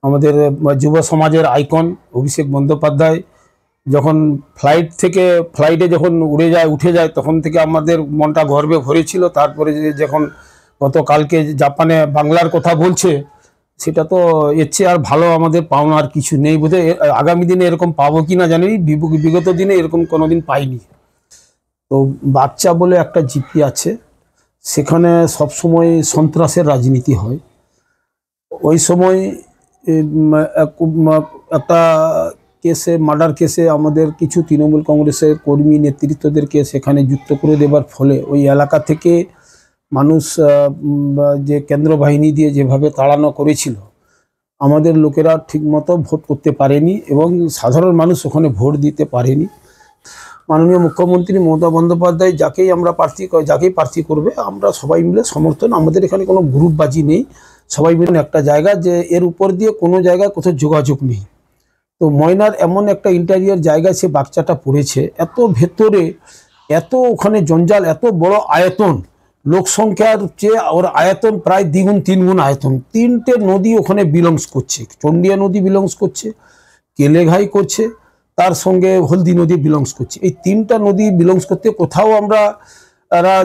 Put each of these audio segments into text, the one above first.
আমাদের যুব সমাজের আইকন অভিষেক বন্দ্যোপাধ্যায় যখন ফ্লাইটে যখন উঠে যায় তখন থেকে আমাদের মনটা গর্বে ভরেছিল। তারপরে যখন গতকালকে জাপানে বাংলার কথা বলছে, সেটা তো এর চেয়ে আর ভালো আমাদের পাওনা আর কিছু নেই। বোধহয় আগামী দিনে এরকম পাবো কি না জানি, বিগত দিনে এরকম কোনোদিন পাইনি। তো বাচ্চা বলে একটা জিপি আছে, সেখানে সবসময় সন্ত্রাসের রাজনীতি হয়। ওই সময় একটা কেসে, মার্ডার কেসে আমাদের কিছু তৃণমূল কংগ্রেসের কর্মী নেতৃত্বদেরকে সেখানে যুক্ত করে দেবার ফলে ওই এলাকা থেকে মানুষ যে কেন্দ্র বাহিনী দিয়ে যেভাবে তাড়ানো করেছিল, আমাদের লোকেরা ঠিকমতো ভোট করতে পারেনি এবং সাধারণ মানুষ ওখানে ভোট দিতে পারেনি। মাননীয় মুখ্যমন্ত্রী মমতা বন্দ্যোপাধ্যায় যাকেই প্রার্থী করবে আমরা সবাই মিলে সমর্থন। আমাদের এখানে কোনো গ্রুপবাজি নেই, সবাই মিলে একটা জায়গা যে এর উপর দিয়ে কোনো জায়গায় কোথাও যোগাযোগ নেই। তো ময়নার এমন একটা ইন্টেরিয়র জায়গায় সে বাচ্চাটা পড়েছে, এত ভেতরে, এত ওখানে জঞ্জাল, এত বড় আয়তন, লোক সংখ্যার চেয়ে ওর আয়তন প্রায় দ্বিগুণ তিনগুণ আয়তন। 3টে নদী ওখানে বিলংস করছে, চন্ডিয়া নদী বিলংস করছে, কেলেঘাই করছে, তার সঙ্গে হলদি নদী বিলংস করছে। এই 3টা নদী বিলংস করতে কোথাও আমরা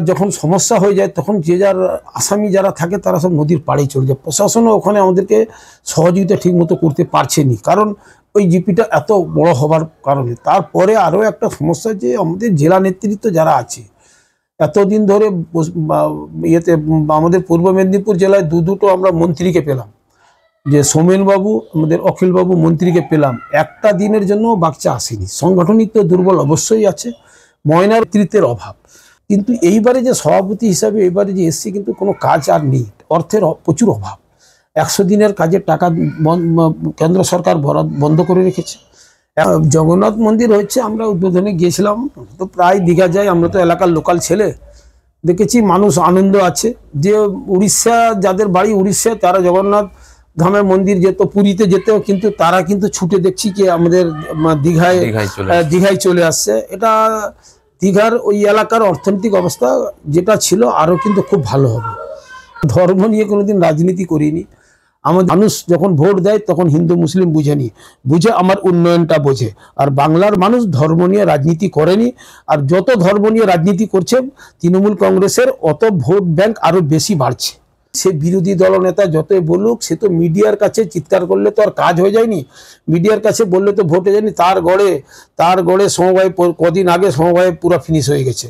যখন সমস্যা হয়ে যায় তখন যে যার আসামি যারা থাকে তারা সব নদীর পাড়েই চলে যায়। প্রশাসনও ওখানে আমাদেরকে সহযোগিতা ঠিকমতো করতে পারছেনি, কারণ ওই জিপিটা এত বড় হবার কারণে। তারপরে আরও একটা সমস্যা যে আমাদের জেলা নেতৃত্ব যারা আছে এতদিন ধরে আমাদের পূর্ব মেদিনীপুর জেলায় দুটো আমরা মন্ত্রীকে পেলাম, যে সোমেনবাবু আমাদের অখিলবাবু মন্ত্রীকে পেলাম, একটা দিনের জন্য বাচ্চা আসেনি। সাংগঠনিক তো দুর্বল অবশ্যই আছে, ময়নার নেতৃত্বের অভাব। কিন্তু এইবারে যে সভাপতি হিসাবে এবারে যে এসছি, কিন্তু কোনো কাজ আর নেই, অর্থের প্রচুর অভাব। 100 দিনের কাজের টাকা কেন্দ্র সরকার বন্ধ করে রেখেছে। জগন্নাথ মন্দির হচ্ছে, আমরা উদ্বোধনে গিয়েছিলাম, তো প্রায় দীঘা যাই, আমরা তো এলাকার লোকাল ছেলে, দেখেছি মানুষ আনন্দ আছে। যে উড়িষ্যা, যাদের বাড়ি উড়িষ্যা, তারা জগন্নাথ ধামের মন্দির যেত, পুরীতে যেত, কিন্তু তারা কিন্তু ছুটে দেখছি কি আমাদের দীঘায় চলে আসছে। এটা দীঘার ওই এলাকার অর্থনৈতিক অবস্থা যেটা ছিল আরও কিন্তু খুব ভালো হবে। ধর্ম নিয়ে কোনোদিন রাজনীতি করিনি। আমাদের মানুষ যখন ভোট দেয় তখন হিন্দু মুসলিম বুঝে আমার উন্নয়নটা বোঝে। আর বাংলার মানুষ ধর্ম নিয়ে রাজনীতি করেনি, আর যত ধর্ম নিয়ে রাজনীতি করছে তৃণমূল কংগ্রেসের অত ভোট ব্যাংক আরও বেশি বাড়ছে। সে বিরোধী দলনেতা যতই বলুক, সে তো মিডিয়ার কাছে চিৎকার করলে তো আর কাজ হয়ে যায়নি, মিডিয়ার কাছে বললে তো ভোট হয়ে যায়নি। তার গড়ে সমবায় কদিন আগে সমবায় পুরো ফিনিশ হয়ে গেছে।